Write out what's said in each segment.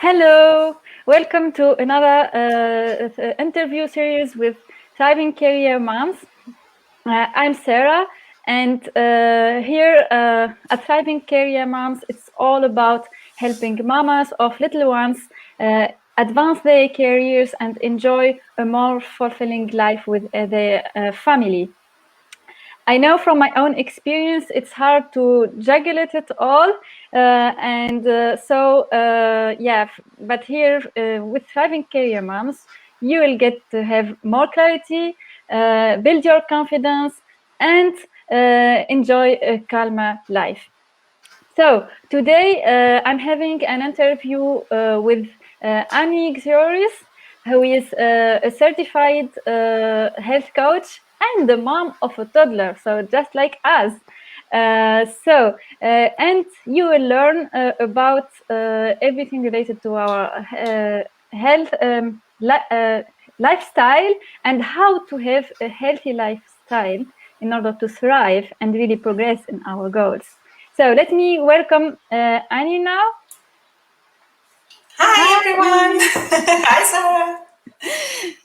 Hello, welcome to another interview series with Thriving Career Moms. I'm Sarah, and here at Thriving Career Moms, it's all about helping mamas of little ones advance their careers and enjoy a more fulfilling life with their family. I know from my own experience, it's hard to juggle it all. But here with Thriving Career Moms, you will get to have more clarity, build your confidence, and enjoy a calmer life. So today I'm having an interview with Annie Xystouris, who is a certified health coach and the mom of a toddler, so just like us. And you will learn about everything related to our health lifestyle and how to have a healthy lifestyle in order to thrive and really progress in our goals. So let me welcome Annie now. Hi everyone. Hi Sarah.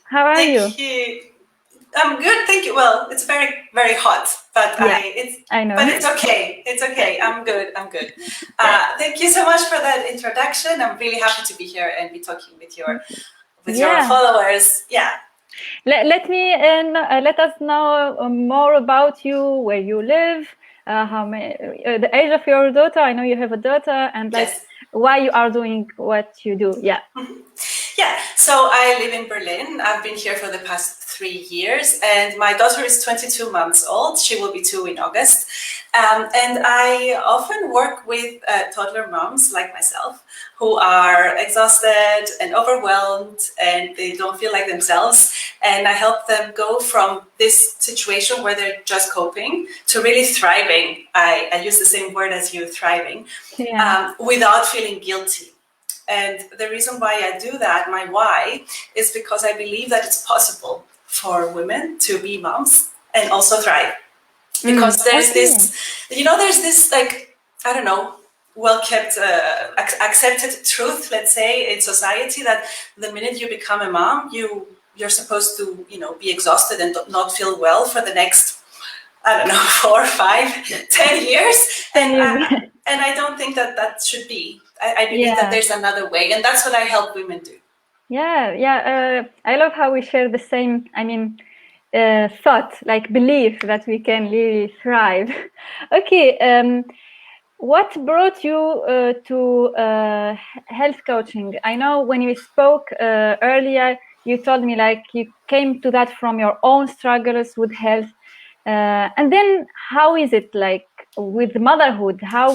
How are you? Thank you. I'm good, thank you. Well, it's very, very hot, but Yeah, I know. But it's okay. It's okay. I'm good. Thank you so much for that introduction. I'm really happy to be here and be talking with your followers. Yeah. Let us know more about you, where you live, the age of your daughter. I know you have a daughter, and why you are doing what you do. Yeah. Yeah, so I live in Berlin. I've been here for the past 3 years, and my daughter is 22 months old. She will be 2 in August. And I often work with toddler moms like myself who are exhausted and overwhelmed, and they don't feel like themselves. And I help them go from this situation where they're just coping to really thriving. I use the same word as you, thriving, without feeling guilty. And the reason why I do that, my why, is because I believe that it's possible for women to be moms and also thrive. Because there's this like, I don't know, well-kept, accepted truth, let's say, in society that the minute you become a mom, you're supposed to, be exhausted and not feel well for the next, I don't know, 4, 5, 10 years. And I don't think that should be. I believe that there's another way, and that's what I help women do. I love how we share the same, thought, like belief that we can really thrive. Okay, what brought you to health coaching? I know when we spoke earlier, you told me like you came to that from your own struggles with health. And then how is it like with motherhood? How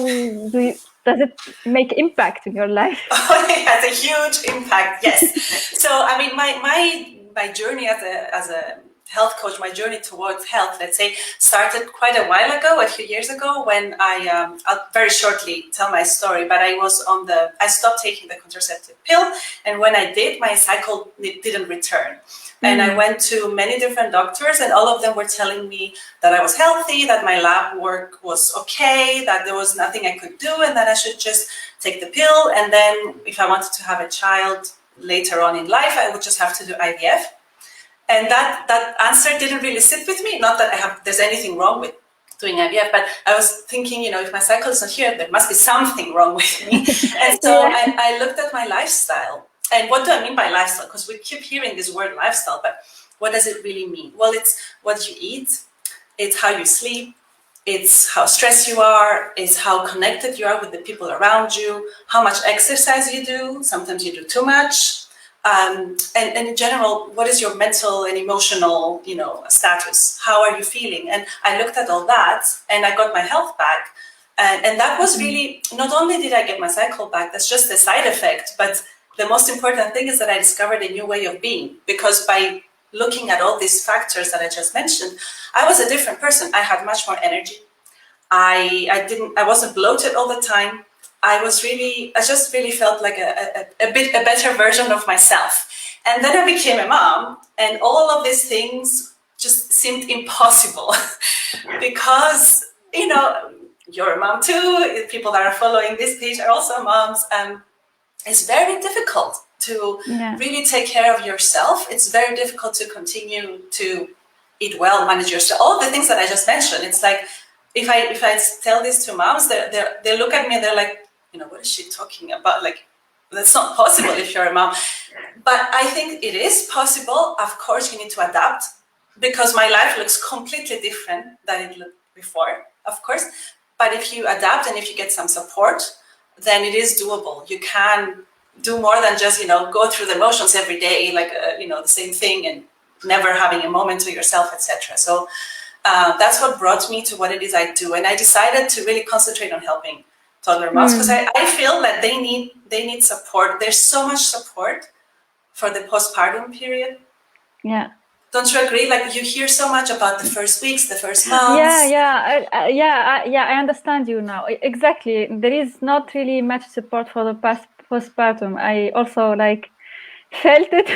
does it make impact in your life? Oh, it has a huge impact, yes. So, I mean, my journey as a health coach, my journey towards health, let's say, started quite a while ago, a few years ago, when I'll very shortly tell my story, but I stopped taking the contraceptive pill, and when I did, my cycle didn't return. And I went to many different doctors, and all of them were telling me that I was healthy, that my lab work was okay, that there was nothing I could do, and that I should just take the pill. And then if I wanted to have a child later on in life, I would just have to do IVF. And that answer didn't really sit with me. Not that there's anything wrong with doing IVF, but I was thinking, if my cycle is not here, there must be something wrong with me. And so I looked at my lifestyle. And what do I mean by lifestyle? Because we keep hearing this word lifestyle, but what does it really mean? Well, it's what you eat, it's how you sleep, it's how stressed you are, it's how connected you are with the people around you, how much exercise you do. Sometimes you do too much. And in general, what is your mental and emotional, status? How are you feeling? And I looked at all that, and I got my health back. And that was really, not only did I get my cycle back, that's just a side effect, but the most important thing is that I discovered a new way of being, because by looking at all these factors that I just mentioned, I was a different person. I had much more energy. I wasn't bloated all the time. I just really felt like a better version of myself. And then I became a mom, and all of these things just seemed impossible because, you're a mom too. People that are following this page are also moms. it's very difficult to really take care of yourself. It's very difficult to continue to eat well, manage yourself, all the things that I just mentioned. It's like, if I tell this to moms, they look at me and they're like, what is she talking about? Like, that's not possible if you're a mom. But I think it is possible. Of course, you need to adapt, because my life looks completely different than it looked before, of course. But if you adapt and if you get some support, then it is doable. You can do more than just, go through the motions every day, like, the same thing and never having a moment to yourself, etc. So that's what brought me to what it is I do. And I decided to really concentrate on helping toddler moms, because I feel that they need support. There's so much support for the postpartum period. Yeah. Don't you agree? Like, you hear so much about the first weeks, the first months. I understand you now. Exactly. There is not really much support for the postpartum. I also felt it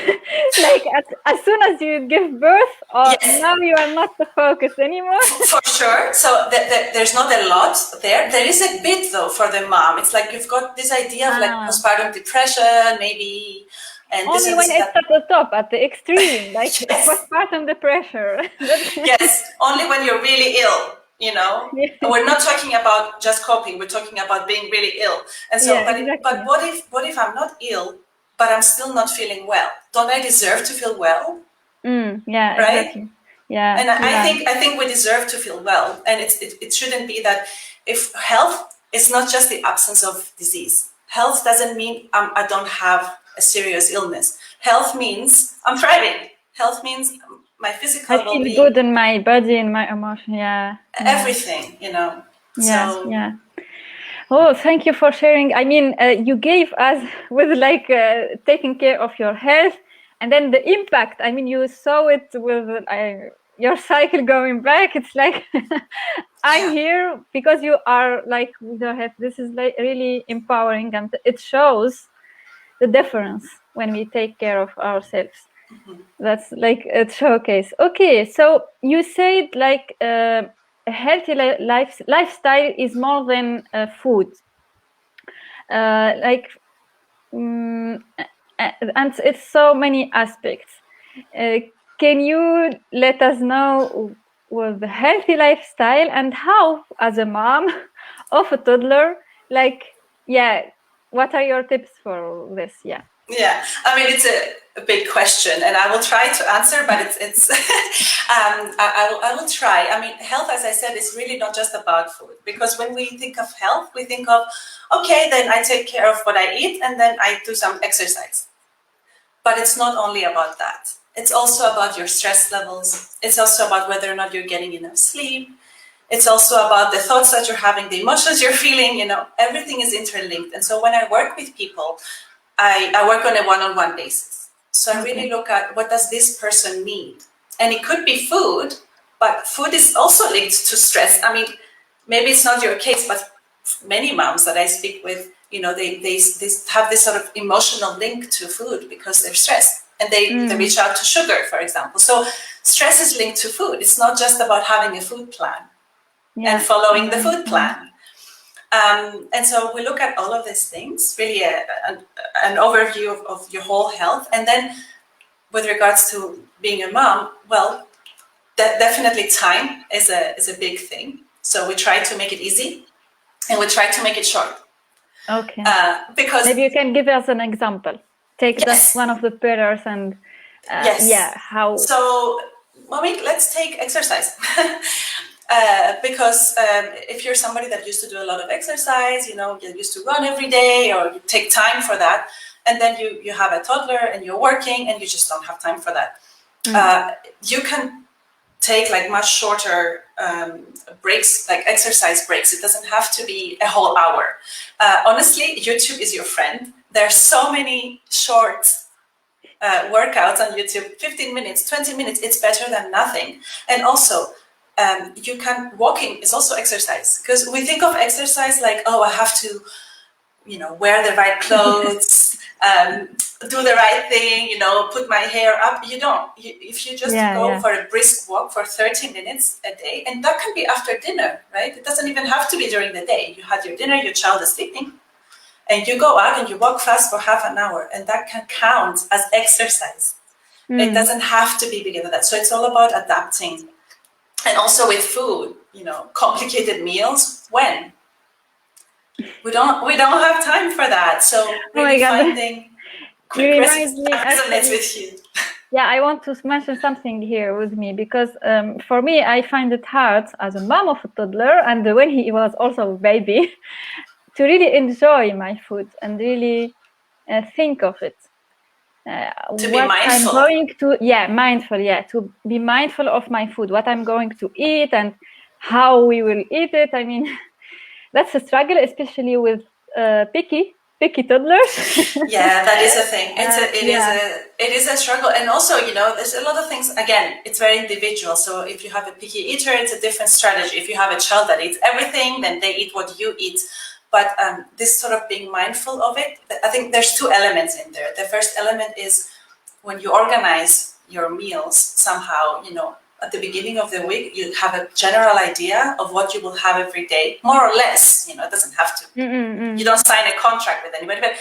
as soon as you give birth, now you are not the focus anymore. For sure. So there's not a lot there. There is a bit though for the mom. It's like you've got this idea of postpartum depression, maybe. And only when it's at the top, at the extreme, postpartum depression. Yes, only when you're really ill. We're not talking about just coping. We're talking about being really ill. And so, but what if I'm not ill, but I'm still not feeling well? Don't I deserve to feel well? Right? Exactly. Yeah. And I think we deserve to feel well. And it shouldn't be that, if health is not just the absence of disease. Health doesn't mean I don't have a serious illness. Health means I'm thriving. Health means my physical well-being. I feel good in my body and my emotion. Everything, Oh, thank you for sharing. I mean, you gave us with taking care of your health, and then the impact. I mean, you saw it with your cycle going back. It's like I'm here because you are with your health. This is really empowering, and it shows the difference when we take care of ourselves. That's a showcase. Okay, so you said a healthy lifestyle is more than food. And it's so many aspects. Can you let us know with the healthy lifestyle and how, as a mom of a toddler, what are your tips for this? Yeah, I mean, it's a big question, and I will try to answer, but it's I will try. I mean, health, as I said, is really not just about food, because when we think of health, we think of, okay, then I take care of what I eat and then I do some exercise. But it's not only about that. It's also about your stress levels. It's also about whether or not you're getting enough sleep. It's also about the thoughts that you're having, the emotions you're feeling, everything is interlinked. And so when I work with people, I work on a one-on-one basis. So I really look at, what does this person need? And it could be food, but food is also linked to stress. I mean, maybe it's not your case, but many moms that I speak with, they have this sort of emotional link to food because they're stressed. And they reach out to sugar, for example. So stress is linked to food. It's not just about having a food plan and following the food plan. And so we look at all of these things, really an overview of your whole health. And then with regards to being a mom, well, definitely time is a big thing. So we try to make it easy and we try to make it short. Okay. Because maybe you can give us an example. Take that one of the pillars and how. So, let's take exercise. Because if you're somebody that used to do a lot of exercise, you used to run every day, or you take time for that, and then you have a toddler and you're working and you just don't have time for that. You can take much shorter breaks, like exercise breaks. It doesn't have to be a whole hour. Honestly, YouTube is your friend. There are so many short workouts on YouTube, 15 minutes, 20 minutes, it's better than nothing. And also, walking is also exercise, because we think of exercise like, oh, I have to, wear the right clothes, do the right thing, put my hair up. You don't. If you just go for a brisk walk for 30 minutes a day, and that can be after dinner, right? It doesn't even have to be during the day. You had your dinner, your child is sleeping, and you go out and you walk fast for half an hour, and that can count as exercise. It doesn't have to be bigger than that. So it's all about adapting. And also with food, complicated meals, when? We don't have time for that. So really finding quick recipes resonates with you. Yeah, I want to mention something here with me, because for me, I find it hard as a mom of a toddler, and when he was also a baby, to really enjoy my food and really think of it. To be mindful. To be mindful of my food, what I'm going to eat and how we will eat it. I mean, that's a struggle, especially with picky toddlers. Yeah, that is a thing. It is a struggle. And also, there's a lot of things. Again, it's very individual. So if you have a picky eater, it's a different strategy. If you have a child that eats everything, then they eat what you eat. But this sort of being mindful of it, I think there's two elements in there. The first element is when you organize your meals somehow, at the beginning of the week, you have a general idea of what you will have every day, more or less. It doesn't have to. You don't sign a contract with anybody, but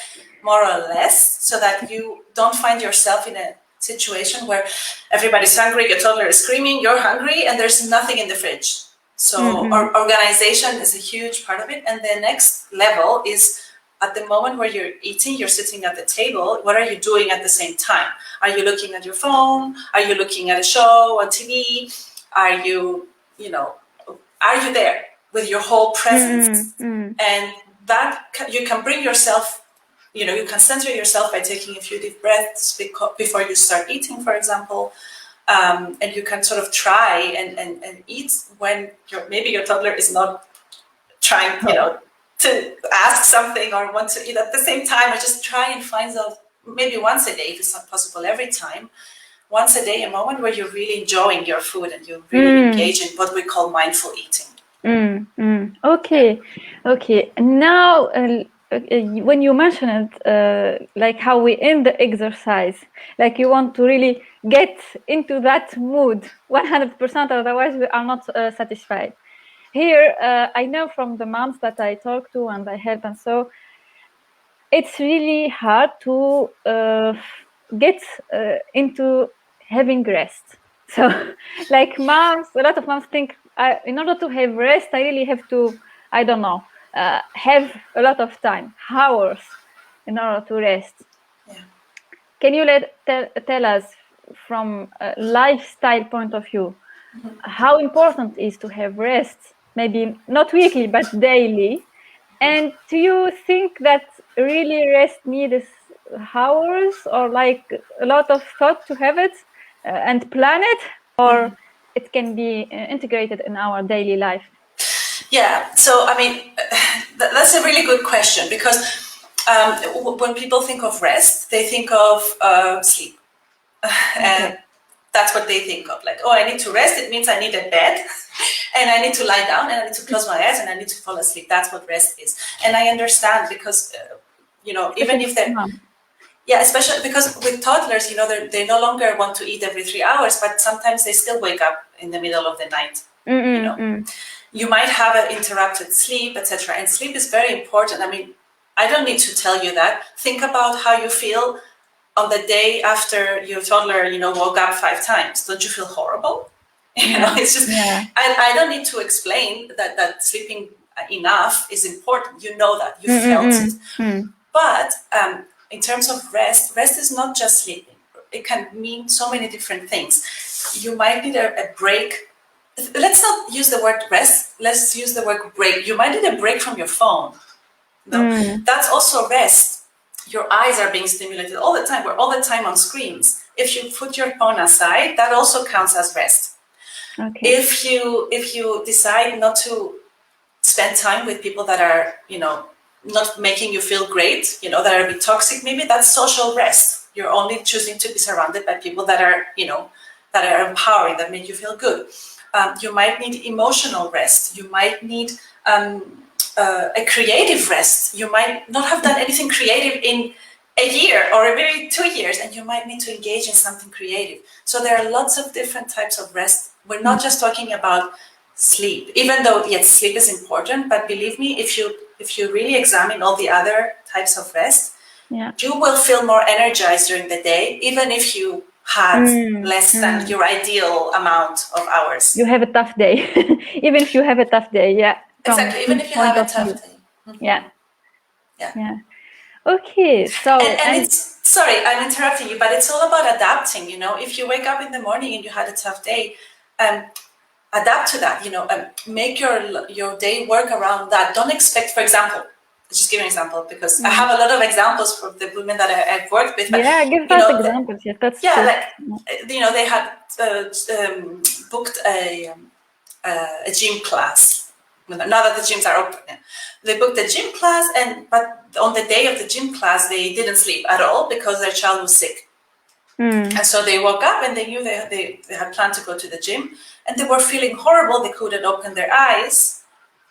more or less, so that you don't find yourself in a situation where everybody's hungry, your toddler is screaming, you're hungry, and there's nothing in the fridge. So organization is a huge part of it. And the next level is at the moment where you're eating, you're sitting at the table, what are you doing at the same time? Are you looking at your phone? Are you looking at a show on TV? Are you there with your whole presence? And that you can bring yourself, you can center yourself by taking a few deep breaths before you start eating, for example. And you can sort of try and eat when maybe your toddler is not trying, to ask something or want to eat at the same time, or just try and find out maybe once a day, if it's not possible every time, once a day, a moment where you're really enjoying your food and you really engage in what we call mindful eating. Okay. Now, when you mention it, like how we end the exercise, like you want to really get into that mood 100%, otherwise we are not satisfied. Here, I know from the moms that I talk to and I help, and so it's really hard to get into having rest. So, like moms, a lot of moms think, in order to have rest, I really have to, I don't know, have a lot of time, hours, in order to rest. Yeah. Can you tell us from a lifestyle point of view, how important it is to have rest? Maybe not weekly, but daily. And do you think that really rest needs hours or like a lot of thought to have it and plan it, or it can be integrated in our daily life? Yeah, so I mean, that's a really good question, because when people think of rest, they think of sleep. And that's what they think of. Like, I need to rest. It means I need a bed and I need to lie down and I need to close my eyes and I need to fall asleep. That's what rest is. And I understand, because, even if they're... Yeah, especially because with toddlers, they no longer want to eat every 3 hours, but sometimes they still wake up in the middle of the night. You might have an interrupted sleep, etc. And sleep is very important. I mean, I don't need to tell you that. Think about how you feel on the day after your toddler, woke up 5 times. Don't you feel horrible? It's just, I don't need to explain that sleeping enough is important. You know that, you felt it. But in terms of rest is not just sleeping. It can mean so many different things. You might need a break. Let's not use the word rest. Let's use the word break. You might need a break from your phone. That's also rest. Your eyes are being stimulated all the time. We're all the time on screens. If you put your phone aside, that also counts as rest. Okay. If you decide not to spend time with people that are, not making you feel great, that are a bit toxic, maybe that's social rest. You're only choosing to be surrounded by people that are, that are empowering, that make you feel good. You might need emotional rest. You might need a creative rest. You might not have done anything creative in a year or maybe 2 years, and you might need to engage in something creative. So there are lots of different types of rest. We're not just talking about sleep, even though, yes, sleep is important, but believe me, if you you really examine all the other types of rest, Yeah. you will feel more energized during the day, even if you had less than your ideal amount of hours. You have a tough day, even if you have a tough day. Yeah. Exactly. Even if you have a tough day. Yeah. Yeah. Yeah. Okay. So and it's, sorry, I'm interrupting you, but it's all about adapting. You know, if you wake up in the morning and you had a tough day, adapt to that. You know, make your day work around that. Don't expect, for example, just give an example, because I have a lot of examples from the women that I've worked with. But, yeah, give us examples. Yes, that's true. Like, you know, they had booked a gym class. Now that the gyms are open, they booked a gym class, but on the day of the gym class, they didn't sleep at all because their child was sick. And so they woke up and they knew they had planned to go to the gym, and they were feeling horrible. They couldn't open their eyes,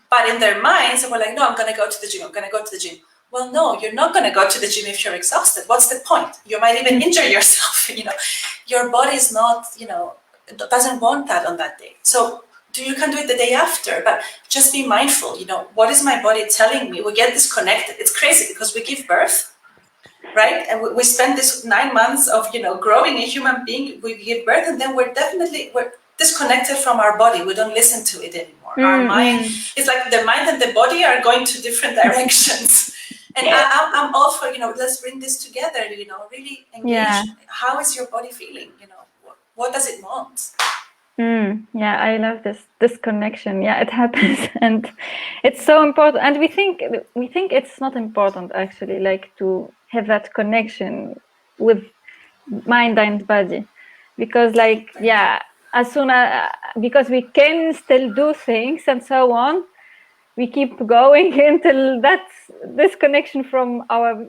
but in their minds, they were like, no, I'm going to go to the gym. I'm going to go to the gym. Well, no, you're not going to go to the gym if you're exhausted. What's the point? You might even injure yourself. You know, your body is not, you know, doesn't want that on that day. So you can do it the day after, but just be mindful. You know, what is my body telling me? We get disconnected. It's crazy because we give birth, right? And we spend this 9 months of, you know, growing a human being. We give birth, and then we're disconnected from our body. We don't listen to it anymore. Our mind, it's like the mind and the body are going to different directions. And I'm all for, you know, let's bring this together, you know, really engage. Yeah. How is your body feeling? You know, what does it want? Yeah, I love this connection. Yeah, it happens, and it's so important. And we think it's not important, actually, like to have that connection with mind and body, because like, yeah, as soon as, because we can still do things and so on, we keep going until this connection from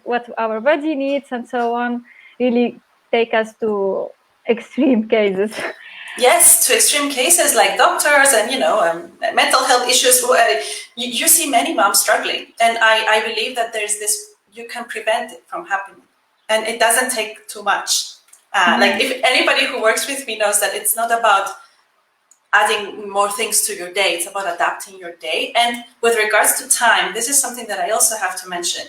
what our body needs and so on really take us to extreme cases. Yes, to extreme cases like doctors and, you know, mental health issues. You see many moms struggling, and I believe that there's this, you can prevent it from happening, and it doesn't take too much. Like, if anybody who works with me knows that it's not about adding more things to your day, it's about adapting your day. And with regards to time, this is something that I also have to mention.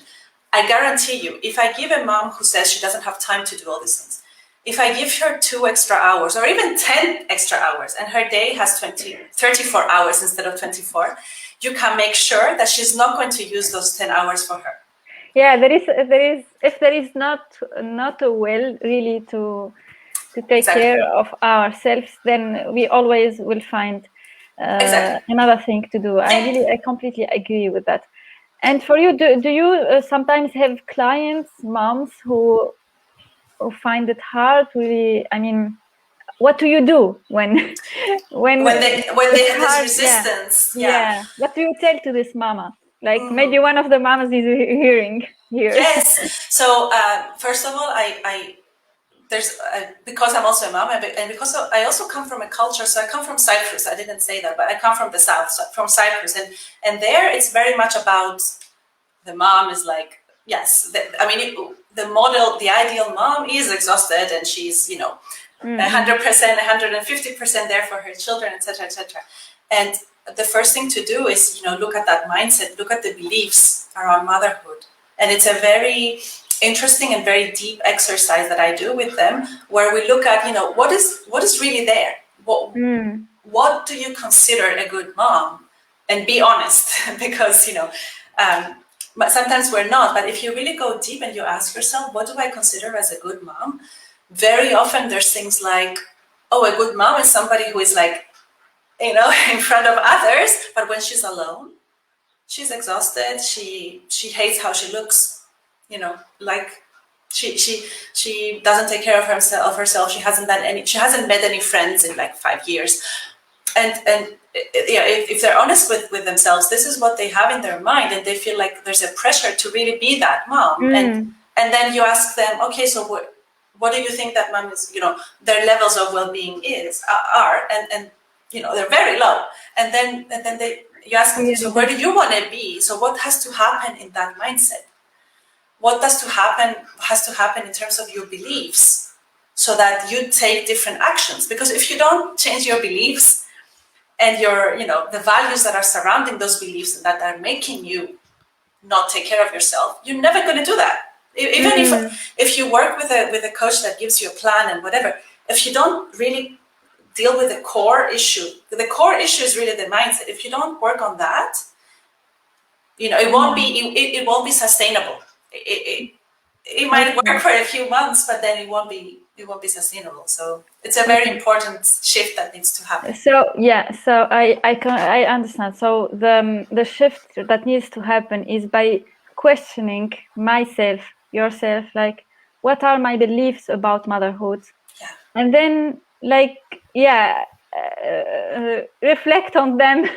I guarantee you, if I give a mom who says she doesn't have time to do all these things, if I give her 2 extra hours or even 10 extra hours, and her day has 34 hours instead of 24, you can make sure that she's not going to use those 10 hours for her. Yeah, there is if there is not a will really to take care of ourselves, then we always will find another thing to do. I completely agree with that. And for you, do you sometimes have clients, moms who find it hard? Really, I mean, what do you do when they have this resistance? Yeah. What do you tell to this mama? Like, maybe one of the mamas is hearing here. Yes. So first of all, there's because I'm also a mom, and because I also come from a culture. So I come from Cyprus. I didn't say that, but I come from the south, from Cyprus, and there it's very much about the mom is like, yes, the model, the ideal mom is exhausted, and she's, you know, 100%, 150% there for her children, etc., etc. And the first thing to do is, you know, look at that mindset, look at the beliefs around motherhood, and it's a very interesting and very deep exercise that I do with them, where we look at, you know, what is really there. What do you consider a good mom? And be honest, because, you know, but sometimes we're not. But if you really go deep and you ask yourself, what do I consider as a good mom? Very often there's things like, oh, a good mom is somebody who is like, you know, in front of others, but when she's alone, she's exhausted. She hates how she looks, you know, like she doesn't take care of herself. She hasn't met any friends in like 5 years. And yeah, if they're honest with themselves, this is what they have in their mind, and they feel like there's a pressure to really be that mom. And then you ask them, okay, so what do you think that mom is, you know, their levels of well-being are, and you know, they're very low. And then you ask them, so where do you want to be? So what has to happen in that mindset? What has to happen in terms of your beliefs, so that you take different actions? Because if you don't change your beliefs and your, you know, the values that are surrounding those beliefs and that are making you not take care of yourself, you're never going to do that. Even if you work with a coach that gives you a plan and whatever, if you don't really deal with the core issue is really the mindset. If you don't work on that, it won't be sustainable. It might work for a few months, but then it won't be sustainable. So it's a very important shift that needs to happen. So I understand. So the shift that needs to happen is by questioning myself, yourself, like, what are my beliefs about motherhood? Yeah. And then reflect on them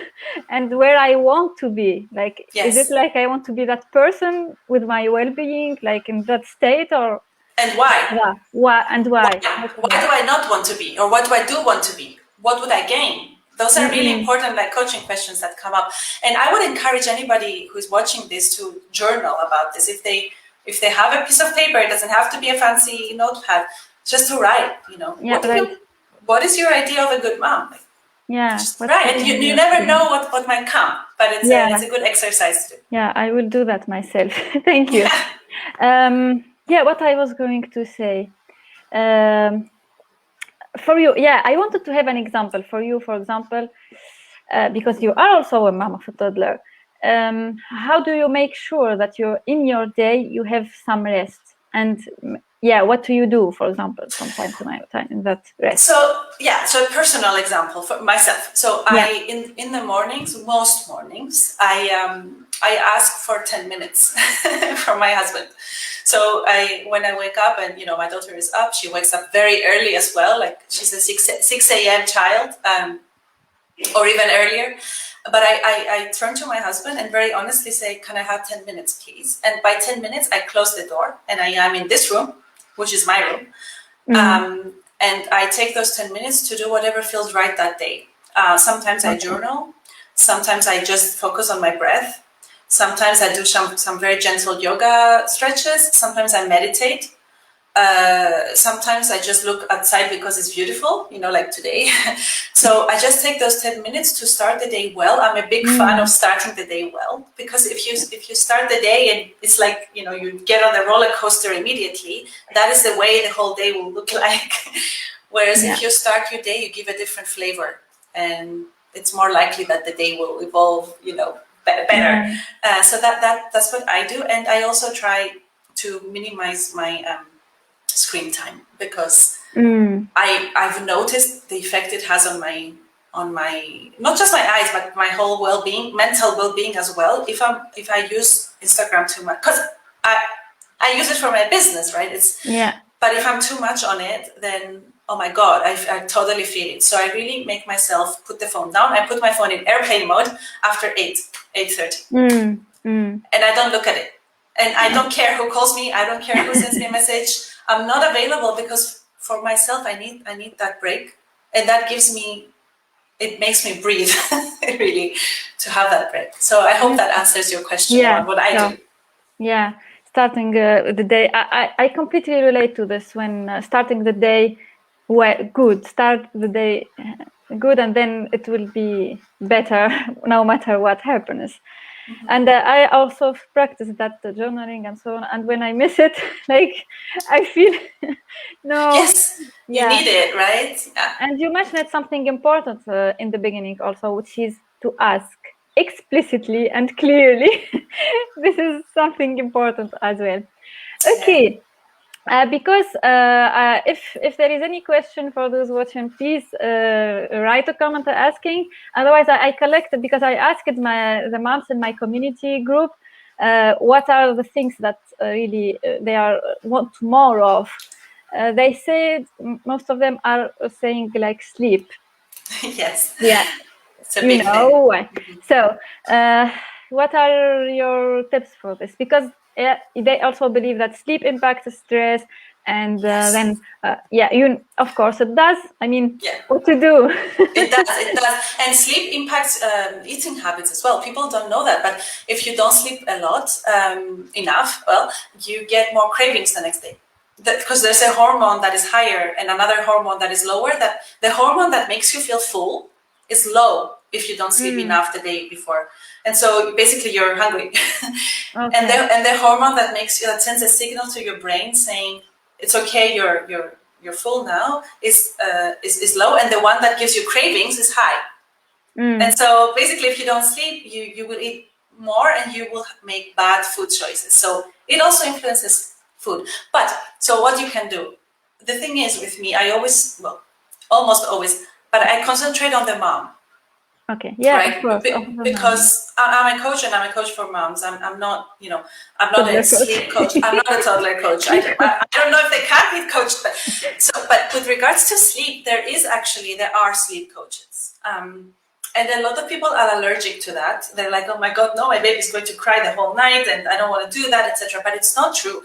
and where I want to be. Like, yes. Is it like I want to be that person with my well-being, like in that state, or and why? Yeah. Why? Why do I not want to be, or what do I do want to be? What would I gain? Those are really important, like coaching questions that come up. And I would encourage anybody who's watching this to journal about this. If they have a piece of paper, it doesn't have to be a fancy notepad, just to write. What is your idea of a good mom? Right. And you never know what might come, but it's a good exercise to do. Yeah, I will do that myself. Thank you. What I was going to say. For you, I wanted to have an example for you, for example, because you are also a mom of a toddler. How do you make sure that in your day you have some rest? And what do you do, for example, from time to time in that rest? So a personal example for myself. So I in the mornings, most mornings, I ask for 10 minutes from my husband. So when I wake up, and my daughter is up, she wakes up very early as well. Like, she's a 6 a.m. child, or even earlier. But I turn to my husband and very honestly say, can I have 10 minutes, please? And by 10 minutes, I close the door and I am in this room, which is my room. And I take those 10 minutes to do whatever feels right that day. Sometimes I journal. Sometimes I just focus on my breath. Sometimes I do some very gentle yoga stretches. Sometimes I meditate. Sometimes I just look outside because it's beautiful, like today. So I just take those 10 minutes to start the day well. I'm a big fan of starting the day well, because if you start the day and it's like, you get on the roller coaster immediately, that is the way the whole day will look like. Whereas if you start your day, you give a different flavor, and it's more likely that the day will evolve, better. So that's what I do. And I also try to minimize my screen time, because I've noticed the effect it has on my not just my eyes, but my whole well-being, mental well-being as well. If I use Instagram too much, because I use it for my business, right? But if I'm too much on it, then oh my God, I totally feel it. So I really make myself put the phone down. I put my phone in airplane mode after 8:30, and I don't look at it. And I don't care who calls me. I don't care who sends me a message. I'm not available, because for myself, I need that break, and that makes me breathe really, to have that break. So I hope that answers your question on what I do. Yeah, starting the day. I completely relate to this. When starting the day good, start the day good, and then it will be better no matter what happens. And I also practice that journaling and so on. And when I miss it, like, I feel no. Yes, you need it, right? Yeah. And you mentioned something important in the beginning also, which is to ask explicitly and clearly. This is something important as well. Okay. Because if there is any question for those watching, please write a comment asking. Otherwise, I collected, because I asked the moms in my community group what are the things that really they want more of. They said most of them are saying like sleep. Yes. Yeah. It's a big thing. So what are your tips for this? Because they also believe that sleep impacts stress, and then of course it does. I mean, what to do? It does, and sleep impacts eating habits as well. People don't know that, but if you don't sleep a lot, enough, well, you get more cravings the next day. Because there's a hormone that is higher and another hormone that is lower. That the hormone that makes you feel full is low if you don't sleep enough the day before. And so basically you're hungry. Okay. And the hormone that sends a signal to your brain saying it's okay, you're full now is low, and the one that gives you cravings is high. And so basically if you don't sleep, you will eat more and you will make bad food choices. So it also influences food. But so what you can do, the thing is with me, I always, well, almost always, but I concentrate on the mom. Okay. Yeah. Right. Of course. Because I'm a coach, and I'm a coach for moms. I'm not, I'm not a sleep coach. I'm not a toddler coach. I don't know if they can be coached, but with regards to sleep, there are sleep coaches. And a lot of people are allergic to that. They're like, oh my God, no, my baby's going to cry the whole night and I don't want to do that, etc. But it's not true.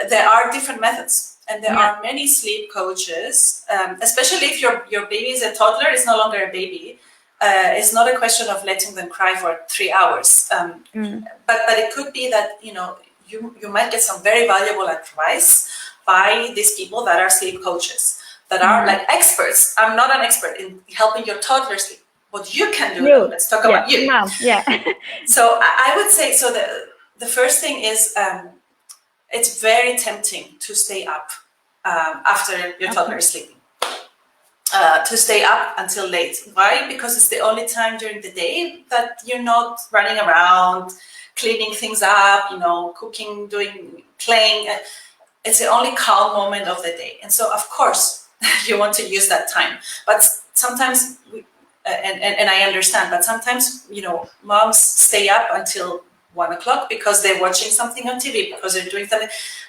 There are different methods, and there are many sleep coaches, especially if your baby is a toddler, it's no longer a baby. It's not a question of letting them cry for 3 hours. But it could be that, you might get some very valuable advice by these people that are sleep coaches, that are like experts. I'm not an expert in helping your toddler sleep. What you can do, let's talk about you. Yeah. So I would say, so the first thing is, it's very tempting to stay up after your toddler is sleeping. To stay up until late. Why? Because it's the only time during the day that you're not running around, cleaning things up, cooking, playing. It's the only calm moment of the day. And so, of course, you want to use that time. But sometimes, and I understand, but sometimes, moms stay up until 1 o'clock because they're watching something on TV, because they're doing something.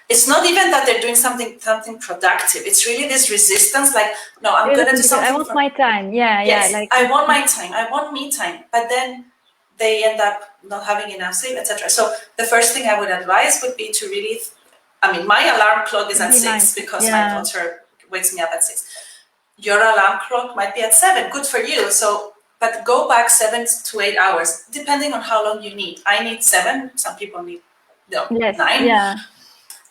It's not even that they're doing something productive. It's really this resistance, like, no, I'm going to do something. I want my time. Yes, like I want my time. I want me time. But then they end up not having enough sleep, etc. So the first thing I would advise would be to really, my alarm clock is at 6 because my daughter wakes me up at 6. Your alarm clock might be at 7. Good for you. So, but go back 7 to 8 hours, depending on how long you need. I need 7. Some people need 9. Yeah.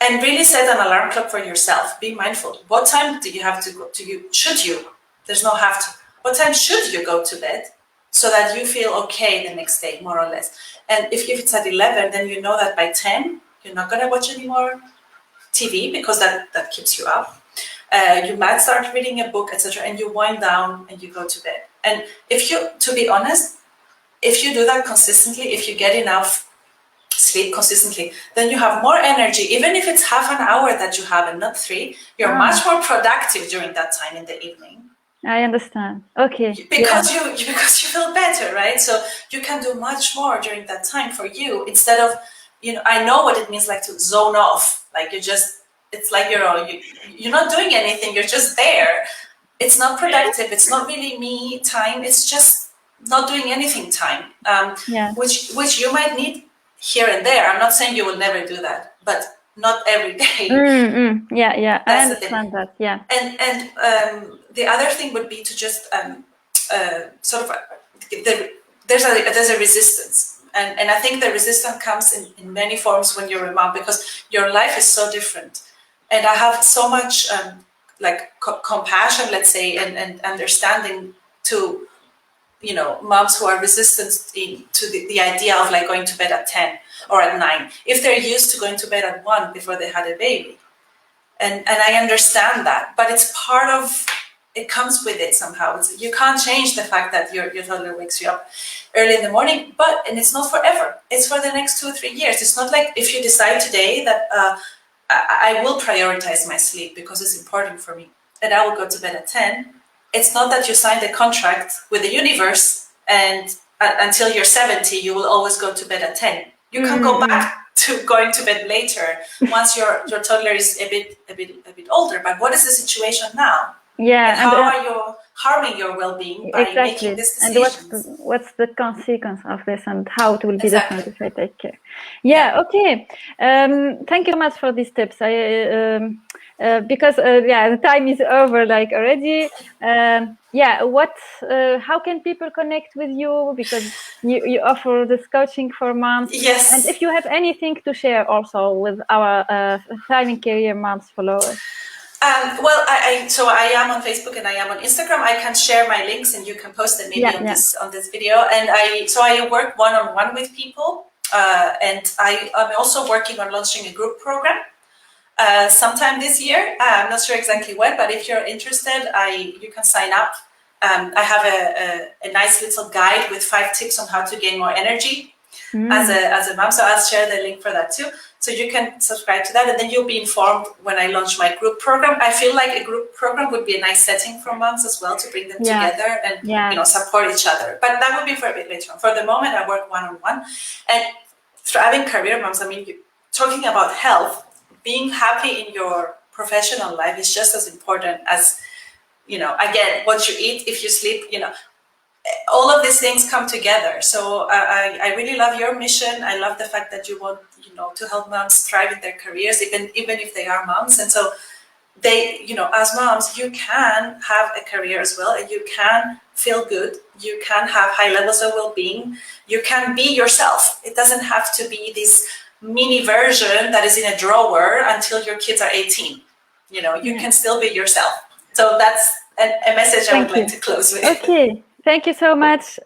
And really set an alarm clock for yourself. Be mindful. What time do you have to go? Should you? There's no have to. What time should you go to bed so that you feel okay the next day, more or less? And if it's at 11, then you know that by 10, you're not going to watch any more TV because that keeps you up. You might start reading a book, etc., and you wind down and you go to bed. And to be honest, if you do that consistently, if you get enough sleep consistently, then you have more energy. Even if it's half an hour that you have and not 3, you're much more productive during that time in the evening. I understand. Okay. Because you feel better, right? So you can do much more during that time for you, instead of, I know what it means, like, to zone off. Like, it's like you're not doing anything. You're just there. It's not productive. It's not really me time. It's just not doing anything time, which you might need here and there. I'm not saying you will never do that, but not every day. Yeah. I understand that. Yeah. And the other thing would be to just sort of there's a resistance, and I think the resistance comes in many forms when you're a mom, because your life is so different. And I have so much compassion, let's say, and understanding to moms who are resistant to the idea of like going to bed at 10 or at 9, if they're used to going to bed at 1 before they had a baby. And I understand that, but it's part of, it comes with it somehow. You can't change the fact that your toddler wakes you up early in the morning, and it's not forever. It's for the next 2 or 3 years. It's not like if you decide today that I will prioritize my sleep because it's important for me, and I will go to bed at 10. It's not that you signed a contract with the universe and until you're 70, you will always go to bed at 10. You can go back to going to bed later once your toddler is a bit older. But what is the situation now? Yeah. And how are you harming your well-being by making this decision? And what's the consequence of this, and how it will be different if I take care? Yeah. Okay. Thank you so much for these tips. Because the time is over already. How can people connect with you? Because you offer this coaching for moms. Yes. And if you have anything to share also with our Thriving Career Moms followers. Well, so I am on Facebook and I am on Instagram. I can share my links and you can post them maybe on this video. And I work one-on-one with people, and I'm also working on launching a group program sometime this year. I'm not sure exactly when, but if you're interested, you can sign up. I have a nice little guide with 5 tips on how to gain more energy as a mom. So I'll share the link for that too. So you can subscribe to that, and then you'll be informed when I launch my group program. I feel like a group program would be a nice setting for moms as well, to bring them together and support each other. But that would be for a bit later on. For the moment, I work one-on-one. And thriving career moms, I mean, talking about health, being happy in your professional life is just as important as, again, what you eat, if you sleep, all of these things come together. So I really love your mission. I love the fact that you want, to help moms thrive in their careers, even if they are moms. And so they, as moms, you can have a career as well, and you can feel good. You can have high levels of well-being. You can be yourself. It doesn't have to be this mini version that is in a drawer until your kids are 18. You can still be yourself. So that's a message I would like to close with. Okay. Thank you so much.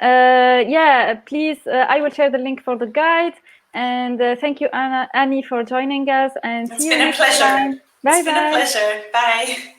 Please, I will share the link for the guide. And thank you, Annie, for joining us. And it's been a pleasure. Bye-bye. It's been a pleasure. Bye.